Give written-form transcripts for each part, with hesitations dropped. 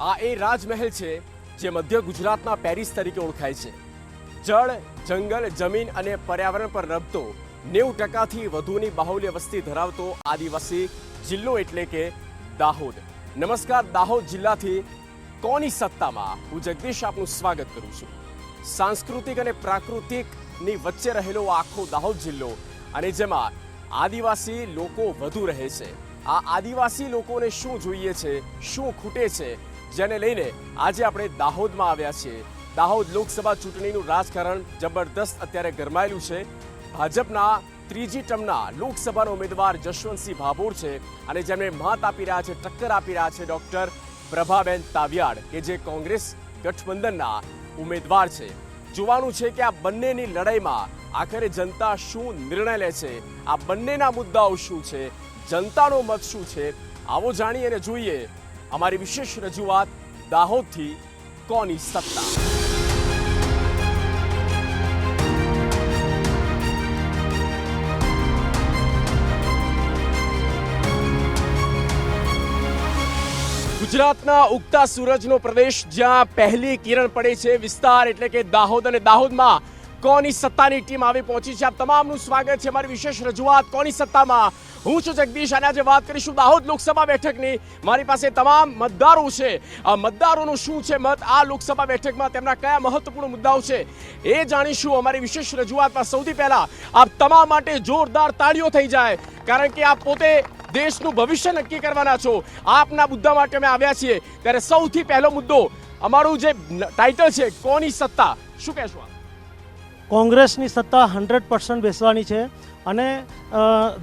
આ એ રાજમહેલ છે જે મધ્ય ગુજરાતના પેરિસ તરીકે ઓળખાય છે. જળ, જંગલ, જમીન અને પર્યાવરણ પર રમતો 90%થી વધુની બાહુલ્ય વસ્તી ધરાવતો આદિવાસી જિલ્લો એટલે કે દાહોદ. નમસ્કાર, દાહોદ જિલ્લાથી કોની સત્તામાં હું જગદીશ આપનું સ્વાગત કરું છું. સાંસ્કૃતિક અને પ્રાકૃતિકની વચ્ચે રહેલો આખો દાહોદ જિલ્લો અને જેમાં આદિવાસી લોકો વધુ રહે છે. આ આદિવાસી લોકોને શું જોઈએ છે, શું ખૂટે છે, જેને લઈને આજે આપણે દાહોદમાં આવ્યા છીએ. દાહોદ લોકસભા ચૂંટણીનું રાજકારણ જબરદસ્ત અત્યારે ગરમાયેલું છે. ભાજપના ત્રીજી ટર્મના લોકસભાના ઉમેદવાર જશવંતસિંહ ભાભોર છે અને જેમને મત આપી રહ્યા છે, ટક્કર આપી રહ્યા છે ડોક્ટર પ્રભાબેન તાવિયાડ કે જે કોંગ્રેસ ગઠબંધનના ઉમેદવાર છે. જોવાનું છે કે આ બંનેની લડાઈમાં આખરે જનતા શું નિર્ણય લે છે, આ બંનેના મુદ્દાઓ શું છે, જનતાનો મત શું છે. આવો જાણીએ અને જોઈએ અમારી વિશેષ રજૂઆત દાહોદથી કોની સત્તા. ગુજરાતના ઉગતા સૂરજનો પ્રદેશ જ્યાં પહેલી કિરણ પડે છે વિસ્તાર એટલે કે દાહોદ, અને દાહોદમાં કોની સત્તાની ટીમ આવી પહોંચી છે. આપ તમામનું સ્વાગત છે મારી વિશેષ રજૂઆત કોની સત્તામાં. હું છું જગદીશ અને આજે વાત કરીશું દાહોદ લોકસભા બેઠકની. મારી પાસે તમામ મતદારો છે. આ મતદારોનું શું છે મત, આ લોકસભા બેઠકમાં તેમના કયા મહત્વપૂર્ણ મુદ્દાઓ છે એ જાણીશું અમારી વિશેષ રજૂઆતમાં. સૌથી પહેલા આપ તમામ માટે જોરદાર તાળીઓ થઈ જાય, કારણ કે આપ પોતે દેશનું ભવિષ્ય નક્કી કરવાના છો. આપના મુદ્દા માટે અમે આવ્યા છીએ. ત્યારે સૌથી પહેલો મુદ્દો, અમારું જે ટાઇટલ છે કોની સત્તા, શું કહેશો? કોંગ્રેસની સત્તા 100% બેસવાની છે અને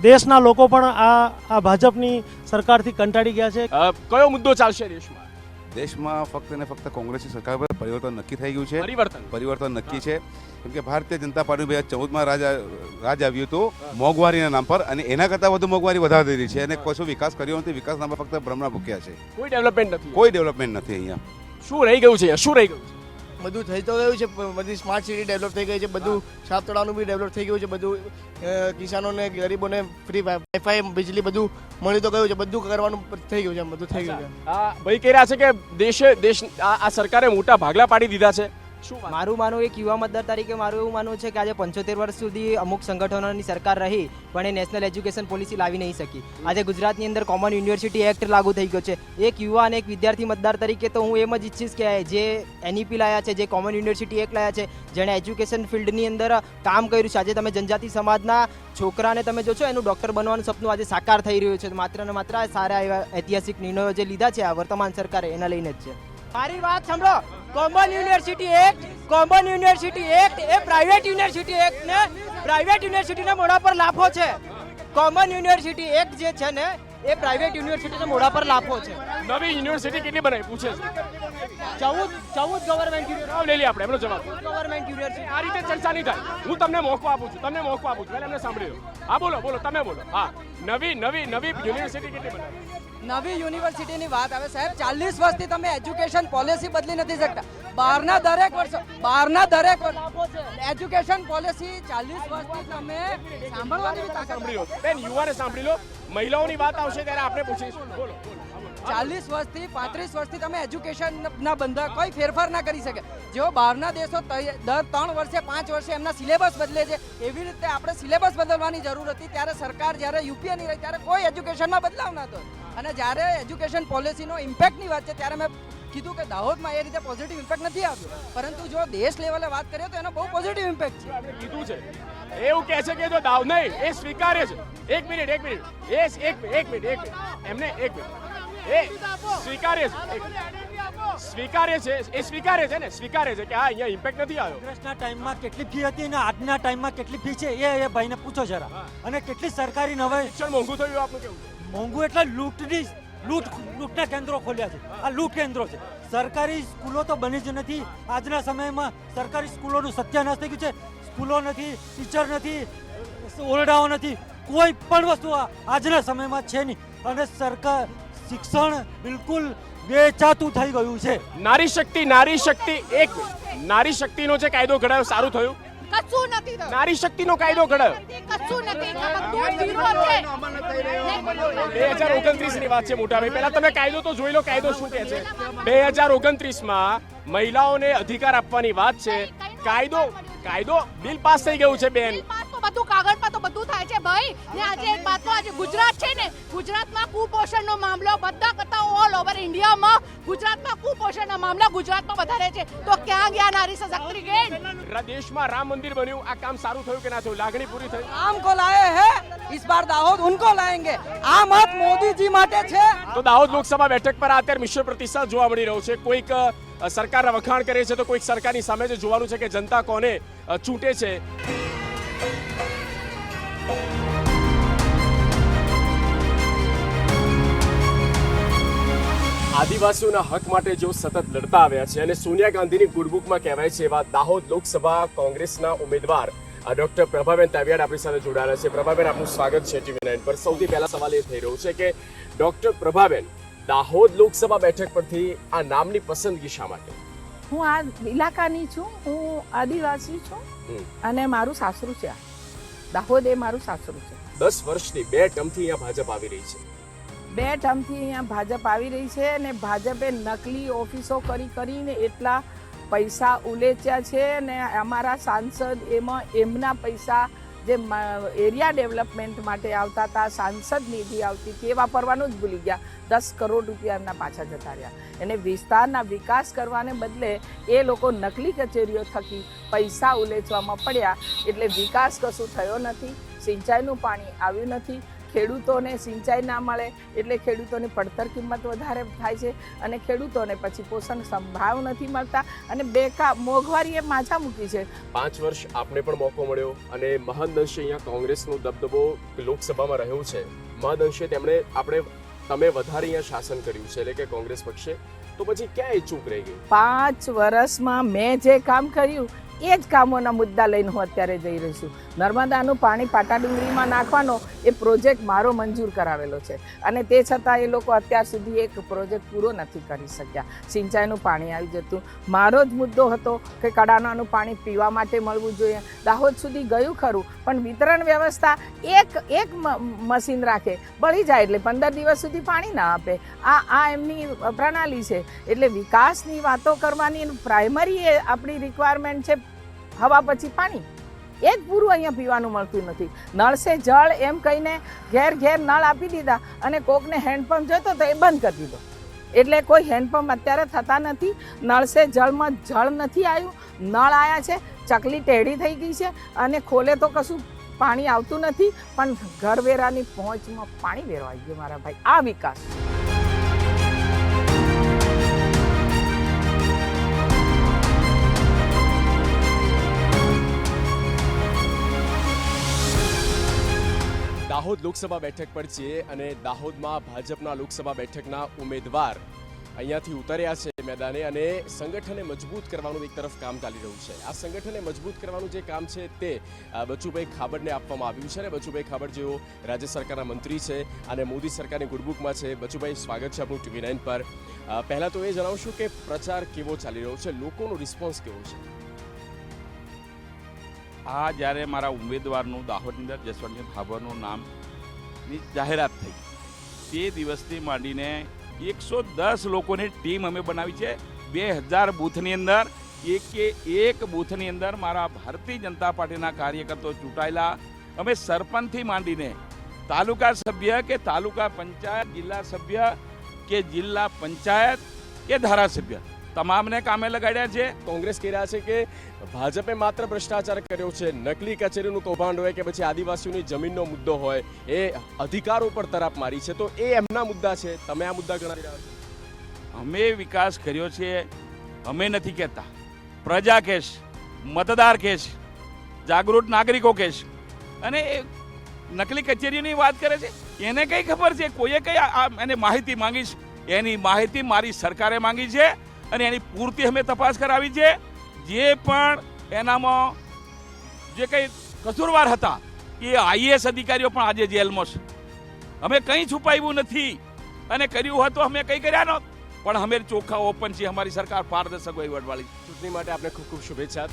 દેશના લોકો પણ આ ભાજપની સરકારથી કંટાળી ગયા છે. કયો મુદ્દો ચાલશે દેશમાં? દેશમાં ફક્ત ને ફક્ત કોંગ્રેસની સરકાર પર પરિવર્તન નક્કી થઈ ગયું છે. પરિવર્તન નક્કી છે કેમ કે ભારતીય જનતા પાર્ટી 2014માં રાજ આવ્યું હતું મોંઘવારીના નામ પર, અને એના કરતાં વધુ મોંઘવારી વધારી દીધી છે અને કશો વિકાસ કર્યો નથી. વિકાસ નામ પર ફક્ત ભ્રમણા ભૂક્યા છે. કોઈ ડેવલપમેન્ટ નથી. કોઈ ડેવલપમેન્ટ નથી. અહીંયા શું રહી ગયું છે? શું રહી ગયું છે? બધું થઈ તો ગયું છે. બધી સ્માર્ટ સિટી ડેવલપ થઈ ગઈ છે. બધું સાપતળાનું બી ડેવલપ થઈ ગયું છે. બધું કિસાનોને, ગરીબોને ફ્રી વાઈફાઈ, વીજળી બધું મળી તો ગયું છે. બધું કરવાનું થઈ ગયું છે. બધું થઈ ગયું છે. ભાઈ કહી રહ્યા છે કે દેશ આ સરકારે મોટા ભાગલા પાડી દીધા છે. મારું માનવું એક યુવા મતદાર તરીકે મારું એવું માનવું છે કે આજે 75 વર્ષ સુધી અમુક સંગઠનોની સરકાર રહી પણ એ નેશનલ એજ્યુકેશન પોલિસી લાવી નહીં શકી. આજે ગુજરાતની અંદર કોમન યુનિવર્સિટી એક્ટ લાગુ થઈ ગયો છે. એક યુવા અને એક વિદ્યાર્થી મતદાર તરીકે તો હું એમ જ ઈચ્છીશ કે જે એનઈપી લાયા છે, જે કોમન યુનિવર્સિટી એક્ટ લાયા છે, જેણે એજ્યુકેશન ફિલ્ડની અંદર કામ કર્યું છે, આજે તમે જનજાતિ સમાજના છોકરાને તમે જોશો એનું ડૉક્ટર બનવાનું સપનું આજે સાકાર થઈ રહ્યું છે. માત્ર ને માત્ર સારા એવા ઐતિહાસિક નિર્ણયો જે લીધા છે આ વર્તમાન સરકારે એના લઈને જ છે. મારી વાત સાંભળો, કોમન યુનિવર્સિટી એક્ટ એ પ્રાઇવેટ યુનિવર્સિટી એક્ટ ને પ્રાઇવેટ યુનિવર્સિટીના મોઢા પર લાફો છે. કોમન યુનિવર્સિટી એક્ટ જે છે ને એ પ્રાઇવેટ યુનિવર્સિટીના મોઢા પર લાફો છે. નવી યુનિવર્સિટી કેટલી બનાવી પૂછે છે? 14 ગવર્મેન્ટ યુનિવર્સિટી લઈ લે આપણે એમનો જવાબ. Government university. આ રીતે ચર્ચા નહીં થાય. હું તમને મોકો આપું છું, પહેલા એમને સાંભળી લો. હા બોલો, તમે બોલો. હા, નવી યુનિવર્સિટી કેટલી બનાવી? નવી યુનિવર્સિટીની વાત આવે સાહેબ, 40 વર્ષથી તમે એજ્યુકેશન પોલિસી બદલી નથી શકતા. બહારના દરેક એજ્યુકેશન પોલિસી 40 વર્ષથી તમે સાંભળવાની સાંભળી લો બેન, યુવાને સાંભળી લો. મહિલાઓની વાત આવશે ત્યારે આપણે પૂછીશું. બોલો. 40 વર્ષથી 35 વર્ષથી તમે એજ્યુકેશનના બંધા કોઈ ફેરફાર ના કરી શકે. જેઓ બહારના દેશો દર 3 વર્ષે 5 વર્ષે એમના સિલેબસ બદલે છે, એવી રીતે આપણે સિલેબસ બદલવાની જરૂર હતી. ત્યારે સરકાર જ્યારે યુપીએની રહી ત્યારે કોઈ એજ્યુકેશનમાં બદલાવ ન હતો. અને જ્યારે એજ્યુકેશન પોલિસીનો ઇમ્પેક્ટની વાત છે ત્યારે મેં કીધું કે દાહોદમાં એ રીતે પોઝિટિવ ઇમ્પેક્ટ નથી આવ્યો, પરંતુ જો દેશ લેવલે વાત કરીએ તો એનો બહુ પોઝિટિવ ઇમ્પેક્ટ છે. કીધું છે એવું કહે છે કે જો દાવ નહીં એ સ્વીકાર્ય છે. એક મિનિટ એમને એ સ્વીકાર્ય છે કે હા અહીંયા ઇમ્પેક્ટ નથી આવ્યો. કોંગ્રેસના ટાઈમમાં કેટલી ફી હતી અને આજના ટાઈમમાં કેટલી ફી છે એ ભાઈને પૂછો જરા. અને કેટલી સરકારી નવાઈ. શિક્ષણ મોંઘું થયું આપનું કેવું? મોંઘું એટલે લૂંટના કેન્દ્રો ખોલ્યા છે. આ લૂંટ કેન્દ્રો છે. સરકારી સ્કૂલો તો બની જ નથી. આજના સમયમાં સરકારી સ્કૂલોનું સત્યાનાશ થઈ ગયું છે. સ્કૂલો નથી, ટીચર નથી, ઓરડાઓ નથી, કોઈ પણ વસ્તુ આજના સમયમાં છે નહીં. અને સરકાર શિક્ષણ બિલકુલ વેચાતું થઈ ગયું છે. નારી શક્તિ નારી શક્તિનો જે કાયદો ઘડાયો સારું થયું. કશું નથી થયું. નારી શક્તિનો કાયદો ઘડાયો. કશું નથી. બધું ઝીરો છે. 2029 ની વાત છે મોટાભાઈ. પહેલા તમે કાયદો તો જોઈ લો, કાયદો શું કહે છે. 2029 માં મહિલાઓને અધિકાર આપવાની વાત છે. કાયદો બિલ પાસ થઈ ગયું છે બેન. બિલ પાસ તો બધું કાગળ પર તો બધું થાય છે ભાઈ. ને આજે એક વાત તો આજે ગુજરાત છે ને, ગુજરાતમાં કુપોષણનો મામલો બધા કરતા ઓલ ઓવર ઇન્ડિયામાં ગુજરાતમાં કુપોષણનો મામલો ગુજરાતમાં વધારે છે. તો ક્યાં ગયા નારી સશક્તિકરણ? દેશમાં રામ મંદિર બન્યું, આ કામ સારું થયું કે ના થયું? લાગણી પૂરી થઈ? आम को लाए हैं, इस बार दाहोद उनको लाएंगे. आ मत मोदी जी માટે છે. તો દાહોદ લોકસભા બેઠક પર અત્યારે મિશ્ર પ્રતિસાદ જોવા મળી રહ્યો છે. કોઈક સરકારના વખાણ કરે છે તો કોઈક સરકારની સામે જ જોવાનું છે કે જનતા કોને ચૂંટે છે. આદિવાસીઓના હક માટે જેઓ સતત લડતા આવ્યા છે અને સોનિયા ગાંધીની ગુડબુકમાં કહેવાય છે એવા દાહોદ લોકસભા કોંગ્રેસના ઉમેદવાર ડોક્ટર પ્રભાબેન તાવિયાડ આપણી સાથે જોડાયેલા છે. પ્રભાબેન, આપનું સ્વાગત છે TV9 પર. સૌથી પહેલા સવાલ એ થઈ રહ્યો છે કે ડોક્ટર પ્રભાબેન, દાહોદ લોકસભા બેઠક પરથી આ નામની પસંદગી શા માટે? હું આ ઇલાકાની છું, હું આદિવાસી છું અને મારું સાસરું છે. દાહોદ એ મારું સાસરું છે. 10 વર્ષથી 2 ટર્મથી અહીંયા ભાજપ આવી રહી છે. 2 ટર્મથી અહીંયા ભાજપ આવી રહી છે અને ભાજપે નકલી ઓફિસો કરીને એટલા પૈસા ઉલેચ્યા છે અને અમારા સાંસદ એમાં એમના પૈસા જે એરિયા ડેવલપમેન્ટ માટે આવતા હતા, સાંસદ નિધિ આવતી હતી, એ વાપરવાનું જ ભૂલી ગયા. 10 કરોડ રૂપિયા એમના પાછા જતા રહ્યા. એને વિસ્તારના વિકાસ કરવાને બદલે એ લોકો નકલી કચેરીઓ થકી પૈસા ઉલેચવામાં પડ્યા. એટલે વિકાસ કશું થયો નથી. સિંચાઈનું પાણી આવ્યું નથી. ખેડૂતોને સિંચાઈ ના મળે એટલે ખેડૂતોની પડતર કિંમત વધારે થાય છે અને ખેડૂતોને પછી પોષણ સંભાવ નથી મળતા અને મોંઘવારીએ માથા મૂકી છે. 5 વર્ષ આપને પણ મોકો મળ્યો અને મહદઅંશે અહીંયા કોંગ્રેસનો દબદબો લોકસભામાં રહ્યો છે. મહદઅંશે તમે વધારે અહીંયા શાસન કર્યું છે એટલે કે કોંગ્રેસ પક્ષે, તો પછી ક્યાં એ ચૂક રહી ગઈ? 5 વર્ષમાં મેં જે કામ કર્યું એ જ કામોના મુદ્દા લઈને હું અત્યારે જઈ રહી છું. નર્મદાનું પાણી પાટાડુંગરીમાં નાખવાનો એ પ્રોજેક્ટ મારો મંજૂર કરાવેલો છે અને તે છતાં એ લોકો અત્યાર સુધી એક પ્રોજેક્ટ પૂરો નથી કરી શક્યા. સિંચાઈનું પાણી આવી જતું. મારો જ મુદ્દો હતો કે કડાણાનું પાણી પીવા માટે મળવું જોઈએ. દાહોદ સુધી ગયું ખરું, પણ વિતરણ વ્યવસ્થા એક મશીન રાખે, બળી જાય એટલે 15 દિવસ સુધી પાણી ના આપે. આ એમની પ્રણાલી છે. એટલે વિકાસની વાતો કરવાની પ્રાઇમરી એ આપણી રિક્વાયરમેન્ટ છે હવા પછી પાણી. એ જ પૂરું અહીંયા પીવાનું મળતું નથી. નળ સે જળ એમ કહીને ઘેર નળ આપી દીધા અને કોકને હેન્ડપંપ જોઈતો તો એ બંધ કરી દીધો. એટલે કોઈ હેન્ડપંપ અત્યારે થતા નથી. નળ સે જળમાં જળ નથી આવ્યું, નળ આવ્યા છે. ચકલી ટેઢી થઈ ગઈ છે અને ખોલે તો કશું પાણી આવતું નથી, પણ ઘરવેરાની પહોંચમાં પાણી વેરવાઈ ગયું મારા ભાઈ. આ વિકાસ. દાહોદ લોકસભા બેઠક પર છીએ અને દાહોદમાં ભાજપના લોકસભા બેઠકના ઉમેદવાર અહીંયાથી ઉતર્યા છે મેદાને અને સંગઠનને મજબૂત કરવાનું એક તરફ કામ ચાલી રહ્યું છે. આ સંગઠનને મજબૂત કરવાનું જે કામ છે તે બચુભાઈ ખાબડને આપવામાં આવ્યું છે અને બચુભાઈ ખાબડ જેઓ રાજ્ય સરકારના મંત્રી છે અને મોદી સરકારની ગુડબુકમાં છે. બચુભાઈ, સ્વાગત છે આપણું TV9 પર. પહેલાં તો એ જણાવશું કે પ્રચાર કેવો ચાલી રહ્યો છે, લોકોનો રિસ્પોન્સ કેવો છે? આ જ્યારે મારા ઉમેદવારનું દાહોદની અંદર જસવંતસિંહ ભાભોરનું નામની જાહેરાત થઈ તે દિવસથી માંડીને 110 લોકોની ટીમ અમે બનાવી છે. 2000 બૂથની અંદર એક બૂથની અંદર મારા ભારતીય જનતા પાર્ટીના કાર્યકર્તાઓ ચૂંટાયેલા. અમે સરપંચથી માંડીને તાલુકા સભ્ય કે તાલુકા પંચાયત, જિલ્લા સભ્ય કે જિલ્લા પંચાયત કે ધારાસભ્ય તમામને કામે લગાડ્યા છે. કોંગ્રેસ કહી રહ્યા છે કે ભાજપે માત્ર ભ્રષ્ટાચાર કર્યો છે, નકલી કચેરીનું કૌભાંડ હોય કે પછી આદિવાસીઓની જમીનનો મુદ્દો હોય, એ અધિકારો પર તરાપ મારી છે. તો એ એમના મુદ્દા છે, તમે આ મુદ્દા ગણાવી રહ્યા છો? અમે વિકાસ કર્યો છે, અમે નથી કહેતા. પ્રજા કહેશ, મતદાર કહેશ, જાગૃત નાગરિકો કહેશ. અને એ નકલી કચેરીઓની વાત કરે છે, એને કઈ ખબર છે? કોઈએ કઈ એને માહિતી માંગી છે? એની માહિતી મારી સરકારે માંગી છે અને એની પૂરતી અમે તપાસ કરાવી છે. જે પણ એનામાં જે કંઈ કસૂરવાર હતા એ IAS અધિકારીઓ પણ આજે જેલમાં છે. અમે કંઈ છુપાવ્યું નથી અને કર્યું હોય તો અમે કંઈ કર્યા નહોત, પણ અમે ચોખ્ખા ઓપન છીએ. અમારી સરકાર પારદર્શક વહીવટવાળી. ચૂંટણી માટે આપણે ખૂબ ખૂબ શુભેચ્છા.